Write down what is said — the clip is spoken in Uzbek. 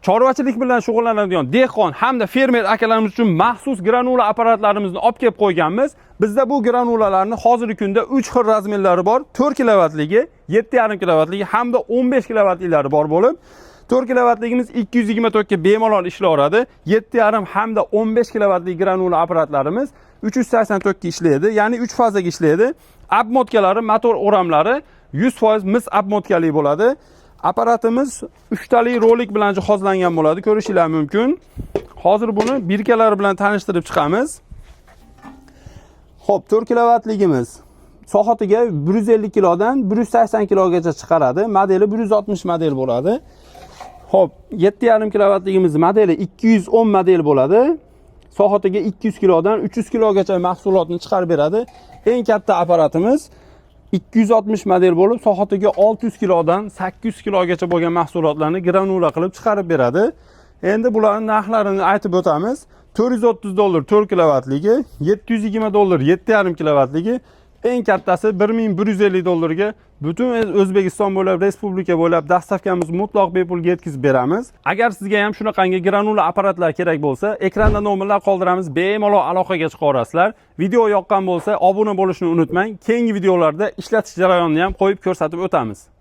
chorvachilik bilan shug'ullanadigan dehqon hamda fermer akalarimiz uchun maxsus granula apparatlarimizni olib kelib qo'yganmiz. Bizda bu granulalarni hozirgi kunda 3 xil razmerlari bor. 4 kilovatligi, 7,5 kilovatligi hamda 15 kilovatliklari bor bo'lib, 4 kilovatligimiz 224 ga bemalol ishlaveradi. 7,5 hamda 15 kilovatli granula apparatlarimiz 384 ga ishlaydi, ya'ni 3 fazaga ishlaydi. Obmotkalari, motor o'ramlari 100% mis obmotkali bo'ladi. Apparatimiz 3 tali rolik bilan jihozlangan bo'ladi, ko'rishingiz mumkin. Hozir buni birkalari bilan tanishtirib chiqamiz. Xo'p, 4 kilovatligimiz soatiga 150 kilodan 180 kilogacha chiqaradi. Modeli 160 model bo'ladi. Xo'p, 7,5 kilovatligimiz modeli 210 model bo'ladi. Soatiga 200 kilodan 300 kilogacha mahsulotni chiqarib beradi. Eng katta apparatimiz 260 model bo'lib, soatiga 600 kilodan 800 kilogacha bo'lgan mahsulotlarni granula qilib chiqarib beradi. Endi bularning narxlarini aytib o'tamiz. $430 4 kilovatligi, $720 7,5 kilovatligi, eng kattasi $1150 ga butun O'zbekiston bo'ylab, respublika bo'ylab dastavkamiz mutlaq bepulga yetkazib beramiz. Agar sizga ham shunaqangi granula apparatlar kerak bo'lsa, ekranda nomerlar qoldiramiz, bemalol aloqaga chiqa olasizlar. Video yoqqan bo'lsa, obuna bo'lishni unutmang. Keyingi videolarda ishlatish jarayonini ham qo'yib ko'rsatib o'tamiz.